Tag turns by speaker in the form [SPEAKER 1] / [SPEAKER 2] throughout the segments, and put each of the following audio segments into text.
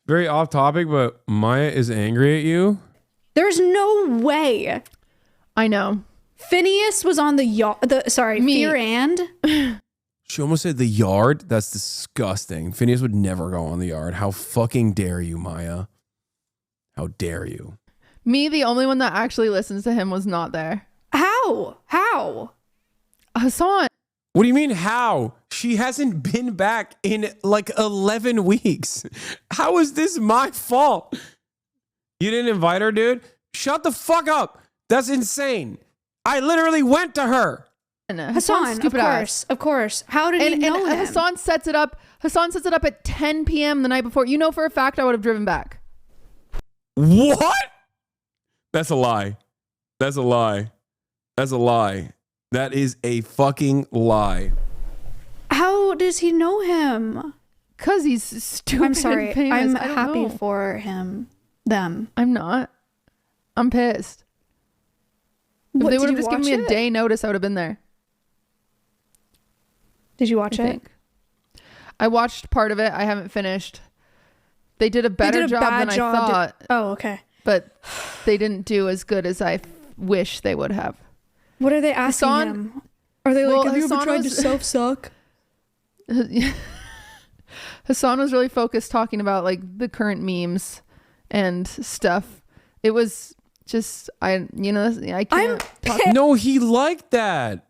[SPEAKER 1] Very off topic, but Maya is angry at you.
[SPEAKER 2] There's no way.
[SPEAKER 3] I know.
[SPEAKER 2] Phineas was on the yacht. Fear and.
[SPEAKER 1] She almost said the yard. That's disgusting. Phineas would never go on the yard. How fucking dare you, Maya? How dare you?
[SPEAKER 3] Me, the only one that actually listens to him, was not there.
[SPEAKER 2] How?
[SPEAKER 3] Hasan.
[SPEAKER 1] What do you mean, how? She hasn't been back in like 11 weeks. How is this my fault? You didn't invite her, dude? Shut the fuck up. That's insane. I literally went to her.
[SPEAKER 2] Hasan, of course. How did he know him?
[SPEAKER 3] Hasan sets it up at 10 p.m. the night before. You know for a fact I would have driven back.
[SPEAKER 1] What? That's a lie. That's a lie. That's a lie. That is a fucking lie.
[SPEAKER 2] How does he know him?
[SPEAKER 3] Because he's stupid.
[SPEAKER 2] I'm sorry.
[SPEAKER 3] And famous.
[SPEAKER 2] I'm happy for him. Them.
[SPEAKER 3] I'm not. I'm pissed. If they would have just given me a day notice, I would have been there.
[SPEAKER 2] Did you watch it?
[SPEAKER 3] I watched part of it. I haven't finished. They did a better job than I thought.
[SPEAKER 2] Oh, okay.
[SPEAKER 3] But they didn't do as good as I wish they would have.
[SPEAKER 2] What are they asking him? Are they like, have you ever tried to self-suck?
[SPEAKER 3] Hasan was really focused talking about like the current memes and stuff. It was just, I can't talk.
[SPEAKER 1] No, he liked that.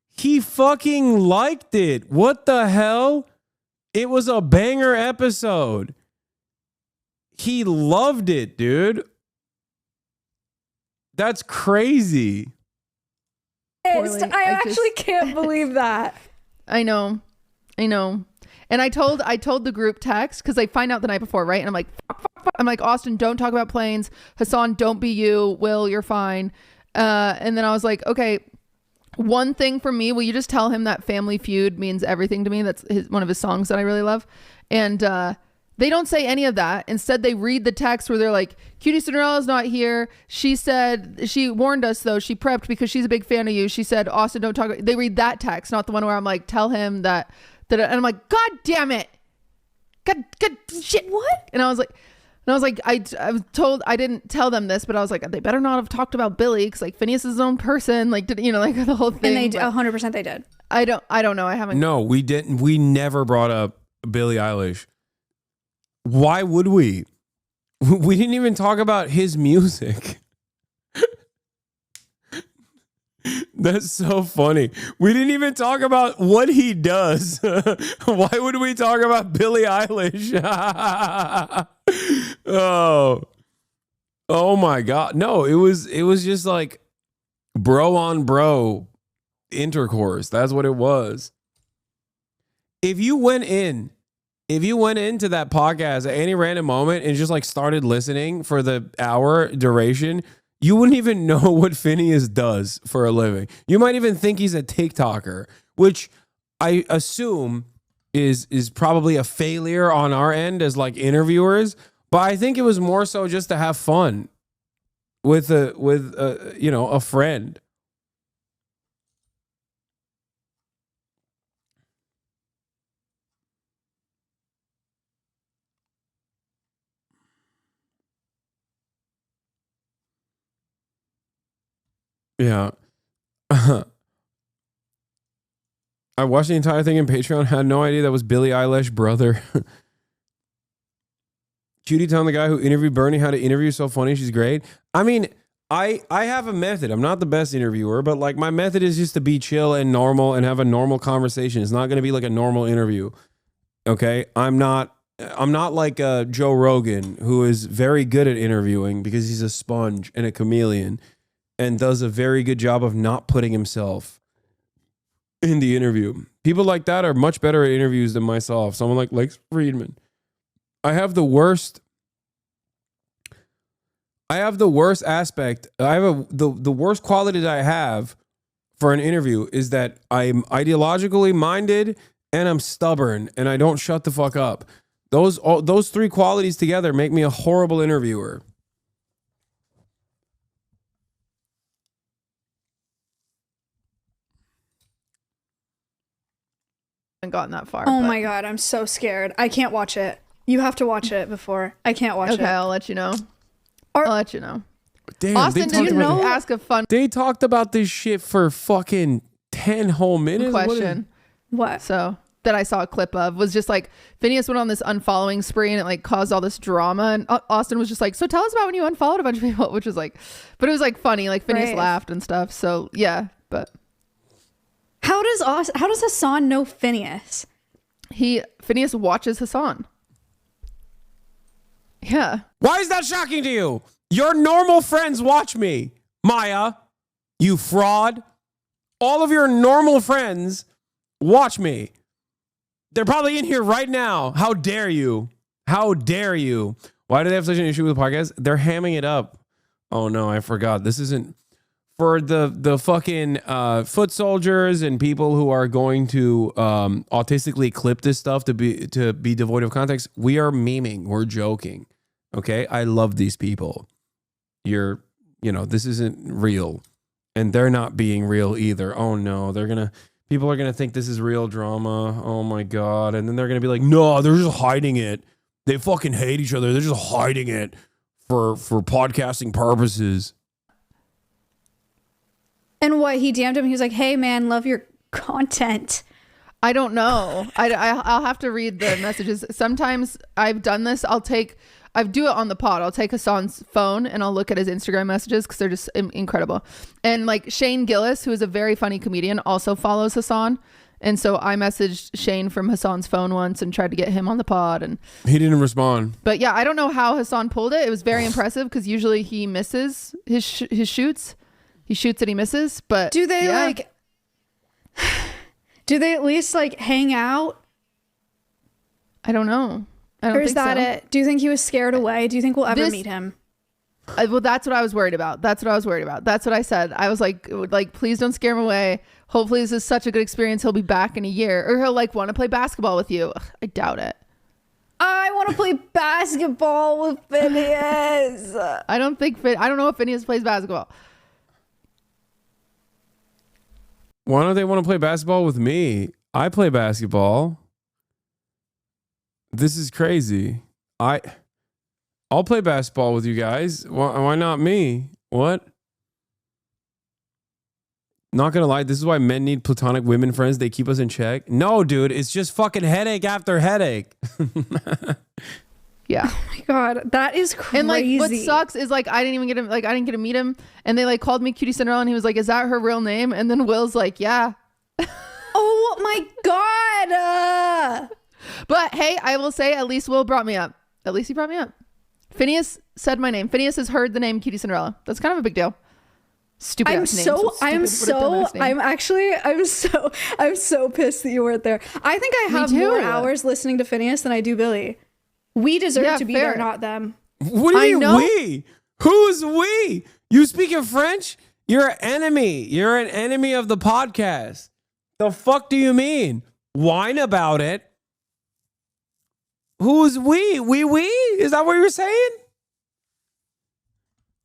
[SPEAKER 1] He fucking liked it. What the hell? It was a banger episode. He loved it, dude. That's crazy.
[SPEAKER 2] I actually can't believe that.
[SPEAKER 3] I know. And I told the group text, because I find out the night before, right? And I'm like, fuck. I'm like, Austin, don't talk about planes. Hasan, don't be you. Will, you're fine. And then I was like, okay, one thing for me, will you just tell him that Family Feud means everything to me? That's one of his songs that I really love. And they don't say any of that. Instead, they read the text where they're like, Cutie Cinderella's not here. She said, she warned us though. She prepped because she's a big fan of you. She said, Austin, don't talk. They read that text, not the one where I'm like, tell him that, and I'm like, God damn it. God shit. What? And I was like, I was told, I didn't tell them this, but I was like, they better not have talked about Billy, because like Phineas is his own person, like, like the whole thing.
[SPEAKER 2] And they 100% they did.
[SPEAKER 3] I don't know. I haven't.
[SPEAKER 1] No, we didn't. We never brought up Billie Eilish. Why would we? We didn't even talk about his music. That's so funny. We didn't even talk about what he does. Why would we talk about Billie Eilish? Oh my God. No, it was just like bro on bro intercourse. That's what it was. If you went into that podcast at any random moment and just like started listening for the hour duration, you wouldn't even know what Phineas does for a living. You might even think he's a TikToker, which I assume is probably a failure on our end as like interviewers. But I think it was more so just to have fun with a friend. Yeah. I watched the entire thing in Patreon. Had no idea that was Billie Eilish brother. Cutie telling the guy who interviewed Bernie how to interview. So funny. She's great. I mean, I have a method. I'm not the best interviewer, but like my method is just to be chill and normal and have a normal conversation. It's not going to be like a normal interview. Okay. I'm not like Joe Rogan, who is very good at interviewing because he's a sponge and a chameleon, and does a very good job of not putting himself in the interview. People like that are much better at interviews than myself. Someone like Lex Friedman. I have the worst aspect. I have the worst quality that I have for an interview is that I'm ideologically minded and I'm stubborn and I don't shut the fuck up. Those three qualities together make me a horrible interviewer.
[SPEAKER 3] Gotten that far.
[SPEAKER 2] Oh my God, I'm so scared. I can't watch it. You have to watch it before. I can't watch it.
[SPEAKER 3] Okay, I'll let you know. I'll let you know.
[SPEAKER 1] Damn,
[SPEAKER 3] Austin, do you know? Ask a fun
[SPEAKER 1] They talked about this shit for fucking 10 whole minutes.
[SPEAKER 3] question.
[SPEAKER 2] What?
[SPEAKER 3] So that I saw a clip of was just like Phineas went on this unfollowing spree and it like caused all this drama, and Austin was just like, so tell us about when you unfollowed a bunch of people, which was like, but it was like funny, like Phineas laughed and stuff. So yeah, but
[SPEAKER 2] how does Hasan know Phineas?
[SPEAKER 3] Phineas watches Hasan. Yeah.
[SPEAKER 1] Why is that shocking to you? Your normal friends watch me, Maya. You fraud. All of your normal friends watch me. They're probably in here right now. How dare you? How dare you? Why do they have such an issue with the podcast? They're hamming it up. Oh no, I forgot. This isn't for the fucking foot soldiers and people who are going to autistically clip this stuff to be devoid of context. We are memeing. We're joking. Okay, I love these people. This isn't real, and they're not being real either. Oh no, people are gonna think this is real drama. Oh my god, and then they're gonna be like, no, they're just hiding it. They fucking hate each other. They're just hiding it for podcasting purposes.
[SPEAKER 2] And what, he DM'd him? He was like, hey man, love your content.
[SPEAKER 3] I don't know. I'll have to read the messages. Sometimes I've done this. I do it on the pod. I'll take Hasan's phone and I'll look at his Instagram messages because they're just incredible. And like Shane Gillis, who is a very funny comedian, also follows Hasan. And so I messaged Shane from Hasan's phone once and tried to get him on the pod, and
[SPEAKER 1] he didn't respond.
[SPEAKER 3] But yeah, I don't know how Hasan pulled it. It was very impressive because usually he misses his shoots. He shoots and he misses. But
[SPEAKER 2] do they at least like hang out?
[SPEAKER 3] I don't know.
[SPEAKER 2] Or is that it? Do you think he was scared away? Do you think we'll ever meet him?
[SPEAKER 3] Well, that's what I was worried about. That's what I said. I was like, please don't scare him away. Hopefully this is such a good experience. He'll be back in a year, or he'll like want to play basketball with you. Ugh, I doubt it.
[SPEAKER 2] I want to play basketball with Phineas.
[SPEAKER 3] I don't know if Phineas plays basketball.
[SPEAKER 1] Why don't they want to play basketball with me? I play basketball. This is crazy. I'll play basketball with you guys. Why not me? What? Not gonna lie, this is why men need platonic women friends. They keep us in check. No, dude, it's just fucking headache after headache.
[SPEAKER 3] Yeah.
[SPEAKER 2] Oh my god, that is crazy.
[SPEAKER 3] And like, what sucks is like I didn't get to meet him, and they like called me Cutie Cinderella, and he was like, "Is that her real name?" And then Will's like, "Yeah."
[SPEAKER 2] Oh my god.
[SPEAKER 3] But hey, I will say at least Will brought me up. At least he brought me up. Phineas said my name. Phineas has heard the name Cutie Cinderella. That's kind of a big deal. Stupid. I'm so
[SPEAKER 2] pissed that you weren't there. I think I have more hours listening to Phineas than I do Billy. We deserve to be there, not them.
[SPEAKER 1] What do you mean we? Who's we? You speaking French? You're an enemy. You're an enemy of the podcast. The fuck do you mean? Whine about it. Who's we? We? Is that what you're saying?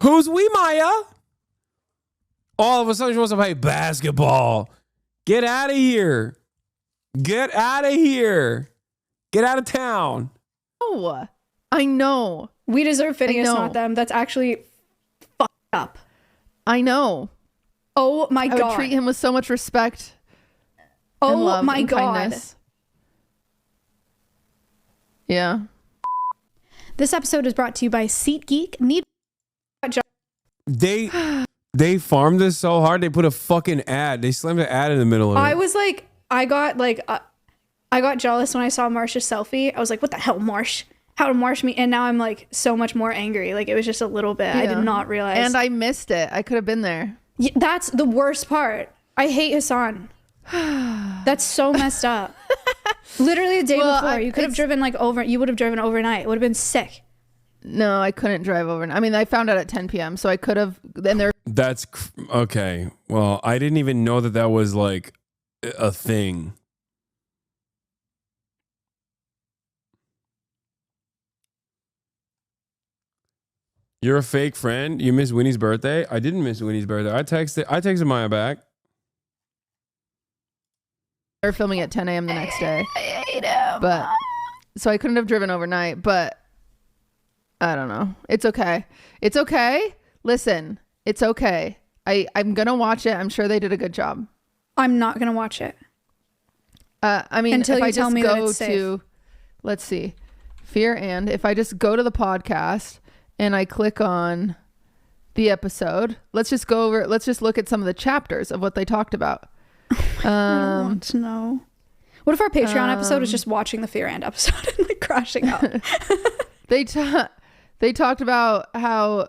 [SPEAKER 1] Who's we, Maya? All of a sudden she wants to play basketball. Get out of here. Get out of here. Get out of town.
[SPEAKER 3] Oh, I know.
[SPEAKER 2] We deserve Phineas, not them. That's actually fucked up.
[SPEAKER 3] I know.
[SPEAKER 2] Oh my God.
[SPEAKER 3] I would treat him with so much respect.
[SPEAKER 2] Oh
[SPEAKER 3] and love
[SPEAKER 2] my
[SPEAKER 3] and
[SPEAKER 2] God.
[SPEAKER 3] Kindness. Yeah.
[SPEAKER 2] This episode is brought to you by SeatGeek.
[SPEAKER 1] They farmed this so hard they put a fucking ad. They slammed an ad in the middle of it.
[SPEAKER 2] I was like, I got jealous when I saw Marsha's selfie. I was like, what the hell, Marsh? How did Marsh me? And now I'm like so much more angry. Like it was just a little bit. Yeah. I did not realize.
[SPEAKER 3] And I missed it. I could have been there.
[SPEAKER 2] Yeah, that's the worst part. I hate Hasan. That's so messed up. Literally the day before, you could have driven you would have driven overnight. It would have been sick.
[SPEAKER 3] No, I couldn't drive overnight. I mean, I found out at 10 p.m. So I could have.
[SPEAKER 1] That's okay. Well, I didn't even know that was like a thing. You're a fake friend. You missed Winnie's birthday. I didn't miss Winnie's birthday. I texted Maya back.
[SPEAKER 3] They're filming at 10 a.m. the next day. I hate him. But so I couldn't have driven overnight, but I don't know. It's okay. It's okay. Listen, it's okay. I'm going to watch it. I'm sure they did a good job.
[SPEAKER 2] I'm not going to watch it.
[SPEAKER 3] I mean,
[SPEAKER 2] until
[SPEAKER 3] if
[SPEAKER 2] you
[SPEAKER 3] I
[SPEAKER 2] tell
[SPEAKER 3] just
[SPEAKER 2] me
[SPEAKER 3] go
[SPEAKER 2] that it's safe.
[SPEAKER 3] to, let's see, Fear and, if I just go to the podcast and I click on the episode, let's just look at some of the chapters of what they talked about.
[SPEAKER 2] I don't want to know. What if our Patreon episode is just watching the Fear and episode and like crashing out?
[SPEAKER 3] They talked about how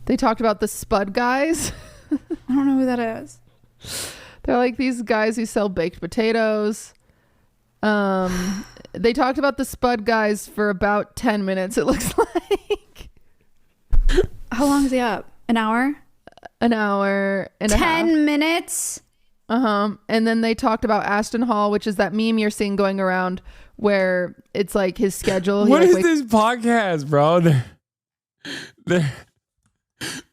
[SPEAKER 3] they talked about the Spud guys.
[SPEAKER 2] I don't know who that is.
[SPEAKER 3] They're like these guys who sell baked potatoes. They talked about the Spud guys for about 10 minutes, it looks like.
[SPEAKER 2] How long is he up? An hour?
[SPEAKER 3] An hour and a half.
[SPEAKER 2] 10 minutes?
[SPEAKER 3] And then they talked about Aston Hall, which is that meme you're seeing going around where it's like his schedule.
[SPEAKER 1] What is this podcast, bro?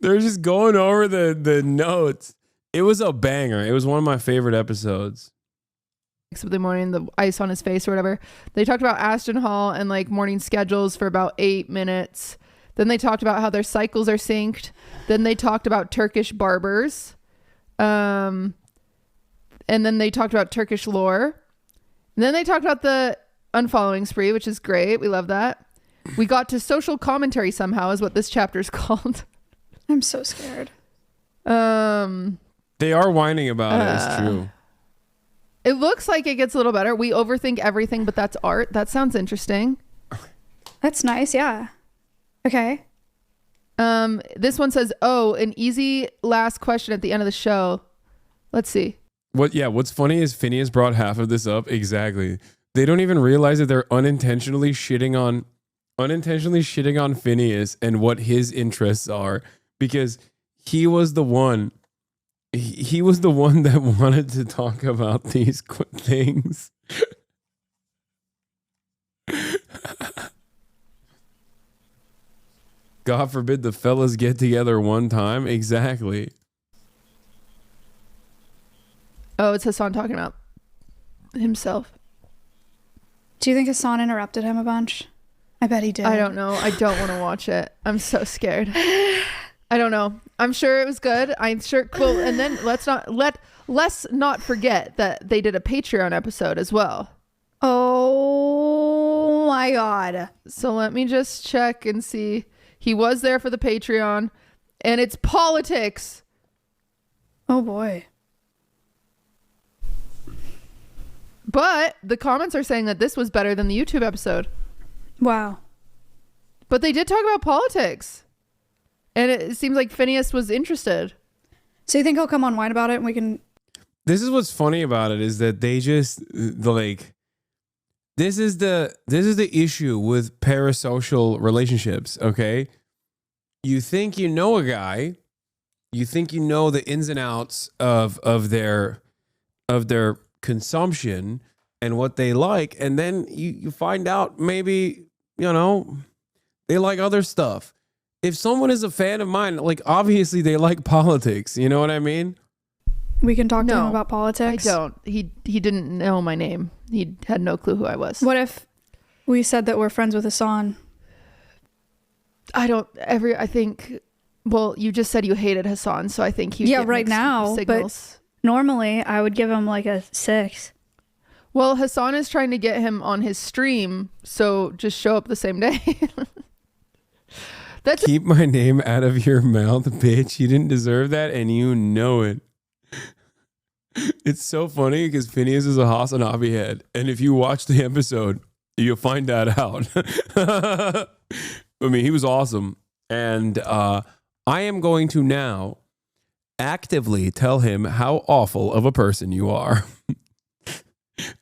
[SPEAKER 1] They're just going over the notes. It was a banger. It was one of my favorite episodes.
[SPEAKER 3] Of the morning, the ice on his face or whatever. They talked about Aston Hall and like morning schedules for about 8 minutes. Then they talked about how their cycles are synced. Then they talked about Turkish barbers. And then they talked about Turkish lore. And then they talked about the unfollowing spree, which is great. We love that. We got to social commentary somehow is what this chapter is called.
[SPEAKER 2] I'm so scared.
[SPEAKER 1] They are whining about it. It's true.
[SPEAKER 3] It looks like it gets a little better. We overthink everything, but that's art. That sounds interesting.
[SPEAKER 2] That's nice. Yeah. Okay.
[SPEAKER 3] This one says, an easy last question at the end of the show. Let's see.
[SPEAKER 1] What's funny is Phineas brought half of this up. Exactly. They don't even realize that they're unintentionally shitting on Phineas and what his interests are, because he was the one that wanted to talk about these things. God forbid the fellas get together one time. Exactly.
[SPEAKER 3] Oh, it's Hasan talking about himself.
[SPEAKER 2] Do you think Hasan interrupted him a bunch? I bet he did.
[SPEAKER 3] I don't know. I don't want to watch it. I'm so scared. I don't know. I'm sure it was good. I'm sure cool. And then let's not forget that they did a Patreon episode as well.
[SPEAKER 2] Oh my God.
[SPEAKER 3] So let me just check and see. He was there for the Patreon, and it's politics.
[SPEAKER 2] Oh boy.
[SPEAKER 3] But the comments are saying that this was better than the YouTube episode.
[SPEAKER 2] Wow.
[SPEAKER 3] But they did talk about politics. And it seems like Phineas was interested.
[SPEAKER 2] So you think he'll come on Wine about it and we can...
[SPEAKER 1] This is what's funny about it, is that they just like, this is the issue with parasocial relationships. Okay. You think you know a guy, you think you know the ins and outs of their consumption and what they like, and then you find out maybe, they like other stuff. If someone is a fan of mine, like, obviously they like politics, you know what I mean?
[SPEAKER 2] We can talk to him about politics.
[SPEAKER 3] I don't. He didn't know my name. He had no clue who I was.
[SPEAKER 2] What if we said that we're friends with Hasan?
[SPEAKER 3] I think, well, you just said you hated Hasan, so I think he
[SPEAKER 2] right now, signals. But normally I would give him like a 6.
[SPEAKER 3] Well, Hasan is trying to get him on his stream, so just show up the same day.
[SPEAKER 1] Keep my name out of your mouth, bitch. You didn't deserve that, and you know it. It's so funny because Phineas is a Hasanabi head, and if you watch the episode, you'll find that out. I mean, he was awesome, and I am going to now actively tell him how awful of a person you are.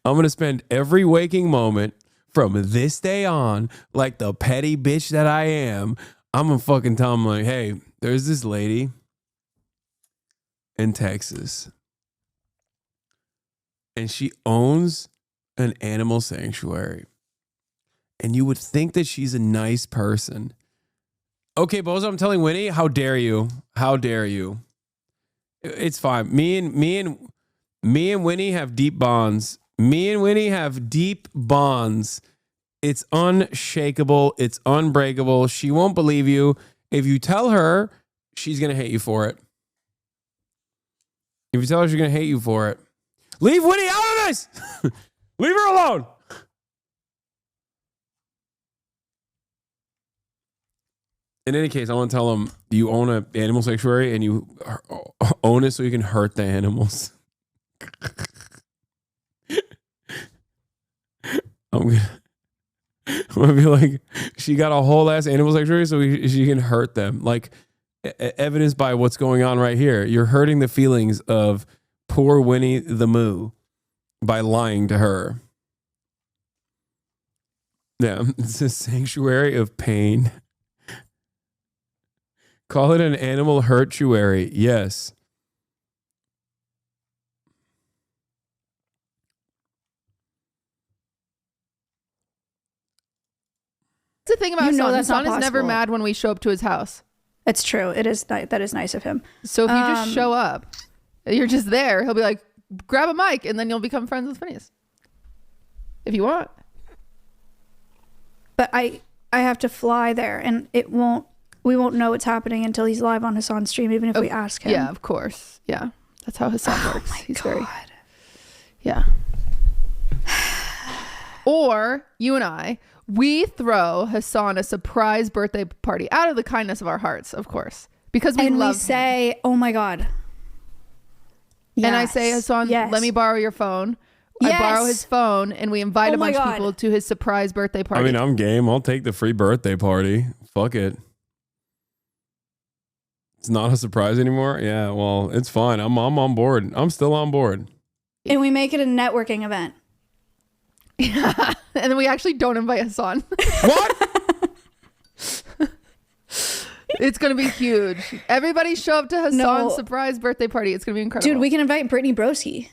[SPEAKER 1] I'm going to spend every waking moment from this day on, like the petty bitch that I am, I'm going to fucking tell him, like, hey, there's this lady in Texas, and she owns an animal sanctuary. And you would think that she's a nice person. Okay, Bozo, I'm telling Winnie, how dare you? How dare you? It's fine. Me and Me and Winnie have deep bonds. It's unshakable. It's unbreakable. She won't believe you. If you tell her, she's going to hate you for it. If you tell her, she's going to hate you for it. Leave Winnie out of this. Leave her alone. In any case, I want to tell them you own an animal sanctuary and you own it so you can hurt the animals. I'm gonna be like, she got a whole ass animal sanctuary so she can hurt them. Like, evidenced by what's going on right here. You're hurting the feelings of poor Winnie the Moo by lying to her. Yeah, it's a sanctuary of pain. Call it an animal hurtuary. Yes.
[SPEAKER 3] That's the thing about Hasan.
[SPEAKER 2] that's not
[SPEAKER 3] Hasan is never
[SPEAKER 2] possible.
[SPEAKER 3] mad when we show up to his house.
[SPEAKER 2] It's true. It is. That is nice of him.
[SPEAKER 3] So if you just show up, you're just there. He'll be like, grab a mic, and then you'll become friends with FINNEAS. If you want.
[SPEAKER 2] But I have to fly there, and we won't know what's happening until he's live on Hasan's stream, even if we ask him.
[SPEAKER 3] Yeah, of course. Yeah. That's how Hasan works. He's
[SPEAKER 2] God.
[SPEAKER 3] very... Yeah. Or you and I, we throw Hasan a surprise birthday party out of the kindness of our hearts, of course, because we love him.
[SPEAKER 2] Say, "Oh my God."
[SPEAKER 3] And I say, Hasan, let me borrow your phone. I borrow his phone, and we invite a bunch of people to his surprise birthday party.
[SPEAKER 1] I mean, I'm game. I'll take the free birthday party. Fuck it. It's not a surprise anymore. Yeah, well, it's fine. I'm on board. I'm still on board.
[SPEAKER 2] And we make it a networking event.
[SPEAKER 3] Yeah. And then we actually don't invite Hasan.
[SPEAKER 1] What?
[SPEAKER 3] It's going to be huge. Everybody show up to Hasan's surprise birthday party. It's going to be incredible.
[SPEAKER 2] Dude, we can invite Brittany Broski.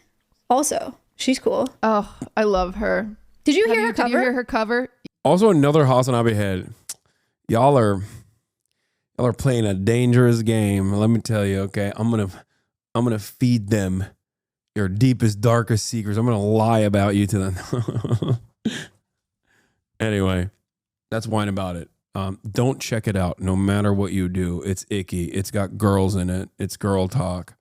[SPEAKER 2] Also, she's cool.
[SPEAKER 3] Oh, I love her.
[SPEAKER 2] Did you hear her cover?
[SPEAKER 3] Did you hear her cover?
[SPEAKER 1] Also, another Hasanabi head. Y'all are playing a dangerous game. Let me tell you, okay? I'm gonna feed them your deepest, darkest secrets. I'm gonna lie about you to them. Anyway, that's wine about it. Don't check it out. No matter what you do, it's icky. It's got girls in it. It's girl talk.